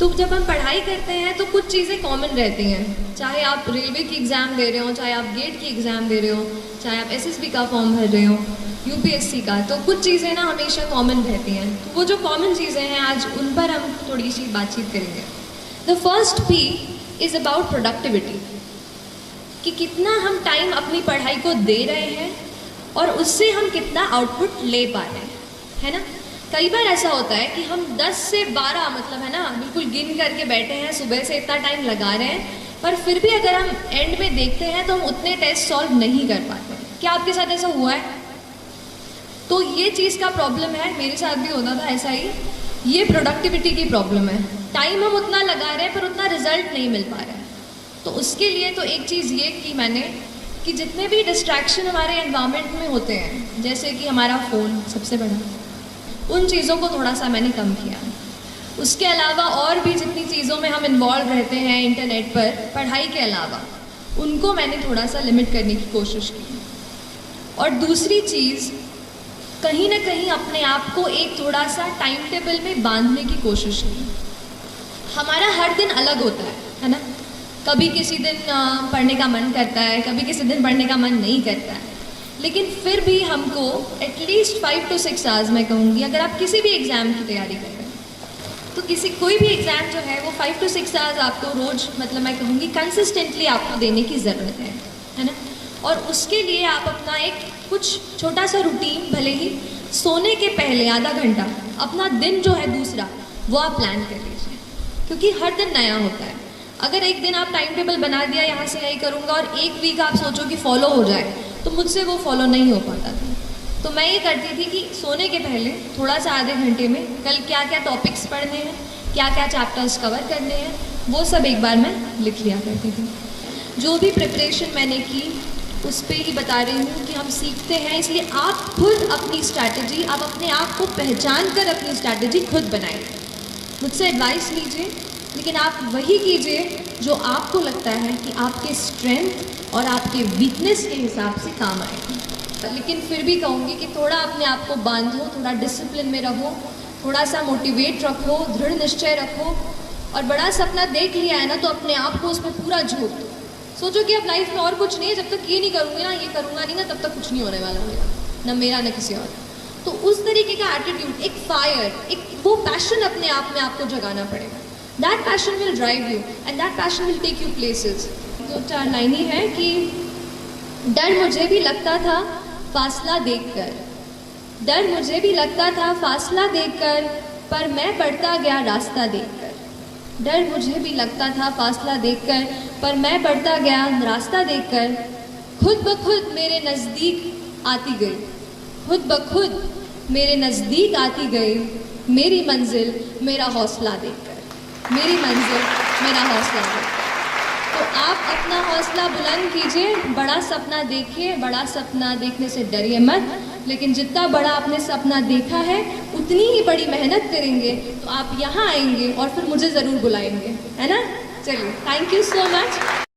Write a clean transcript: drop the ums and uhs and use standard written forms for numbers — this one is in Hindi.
तो जब हम पढ़ाई करते हैं तो कुछ चीज़ें कॉमन रहती हैं, चाहे आप रेलवे की एग्ज़ाम दे रहे हो, चाहे आप गेट की एग्ज़ाम दे रहे हो, चाहे आप एसएसबी का फॉर्म भर रहे हो, यूपीएससी का, तो कुछ चीज़ें ना हमेशा कॉमन रहती हैं। तो वो जो कॉमन चीज़ें हैं आज उन पर हम थोड़ी सी बातचीत करेंगे। The first P is about productivity, कि कितना हम टाइम अपनी पढ़ाई को दे रहे हैं और उससे हम कितना आउटपुट ले पा रहे हैं, है ना। कई बार ऐसा होता है कि हम 10 से 12 मतलब है ना बिल्कुल गिन करके बैठे हैं, सुबह से इतना टाइम लगा रहे हैं, पर फिर भी अगर हम एंड में देखते हैं तो हम उतने टेस्ट सॉल्व नहीं कर पाते। क्या आपके साथ ऐसा हुआ है? तो ये चीज़ का प्रॉब्लम है, मेरे साथ भी होता था ऐसा ही। ये प्रोडक्टिविटी की प्रॉब्लम है, टाइम हम उतना लगा रहे हैं पर उतना रिजल्ट नहीं मिल पा रहा है। तो उसके लिए तो एक चीज़ ये की मैंने कि जितने भी डिस्ट्रैक्शन हमारे एनवायरनमेंट में होते हैं, जैसे कि हमारा फ़ोन सबसे बड़ा, उन चीज़ों को थोड़ा सा मैंने कम किया। उसके अलावा और भी जितनी चीज़ों में हम इन्वॉल्व रहते हैं इंटरनेट पर पढ़ाई के अलावा, उनको मैंने थोड़ा सा लिमिट करने की कोशिश की। और दूसरी चीज़, कहीं ना कहीं अपने आप को एक थोड़ा सा टाइम टेबल में बांधने की कोशिश की। हमारा हर दिन अलग होता है ना। कभी किसी दिन पढ़ने का मन करता है, कभी किसी दिन पढ़ने का मन नहीं करता है, लेकिन फिर भी हमको एटलीस्ट 5 to 6 आवर्स मैं कहूँगी, अगर आप किसी भी एग्ज़ाम की तैयारी कर रहे हैं तो कोई भी एग्ज़ाम जो है वो 5 to 6 आवर्स आपको रोज़ मतलब मैं कहूँगी कंसिस्टेंटली आपको देने की ज़रूरत है ना। और उसके लिए आप अपना एक कुछ छोटा सा रूटीन, भले ही सोने के पहले आधा घंटा अपना दिन जो है दूसरा वो आप प्लान कर लीजिए, क्योंकि हर दिन नया होता है। अगर एक दिन आप टाइम टेबल बना दिया यहाँ से यही करूँगा और एक वीक आप सोचो कि फॉलो हो जाए, तो मुझसे वो फॉलो नहीं हो पाता था। तो मैं ये करती थी कि सोने के पहले थोड़ा सा आधे घंटे में कल क्या क्या टॉपिक्स पढ़ने हैं, क्या क्या चैप्टर्स कवर करने हैं, वो सब एक बार मैं लिख लिया करती थी। जो भी प्रिपरेशन मैंने की उस पर ही बता रही हूँ कि हम सीखते हैं, इसलिए आप खुद अपनी स्ट्रैटेजी, आप अपने आप को पहचान कर अपनी स्ट्रैटेजी खुद बनाइए। मुझसे एडवाइस लीजिए, लेकिन आप वही कीजिए जो आपको लगता है कि आपके स्ट्रेंथ और आपके वीकनेस के हिसाब से काम आएगा। लेकिन फिर भी कहूँगी कि थोड़ा अपने आप को बांधो, थोड़ा डिसिप्लिन में रहो, थोड़ा सा मोटिवेट रखो, दृढ़ निश्चय रखो। और बड़ा सपना देख लिया है ना तो अपने आप को उसमें पूरा झोंक दो। सोचो कि अब लाइफ में और कुछ नहीं है, जब तक ये नहीं करूँगी ना, ये करूँगा नहीं ना, तब तक कुछ नहीं होने वाला मेरा, ना मेरा ना किसी और। तो उस तरीके का एटीट्यूड, एक फायर, एक वो पैशन अपने आप में आपको जगाना पड़ेगा। That passion will drive you and that passion will take you places। तो 4 लाइन ही है कि डर मुझे भी लगता था फासला देखकर, डर मुझे भी लगता था फासला देखकर, पर मैं बढ़ता गया रास्ता देखकर। डर मुझे भी लगता था फासला देखकर, पर मैं बढ़ता गया रास्ता देखकर। खुद ब खुद मेरे नज़दीक आती गई, खुद ब खुद मेरे नज़दीक आती गई, मेरी मंजिल मेरा हौसला देखकर, मेरी मंजिल मेरा हौसला देखकर। तो आप अपना हौसला बुलंद कीजिए, बड़ा सपना देखिए, बड़ा सपना देखने से डरिए मत, लेकिन जितना बड़ा आपने सपना देखा है उतनी ही बड़ी मेहनत करेंगे तो आप यहाँ आएंगे और फिर मुझे ज़रूर बुलाएंगे, है ना। चलिए, थैंक यू सो मच।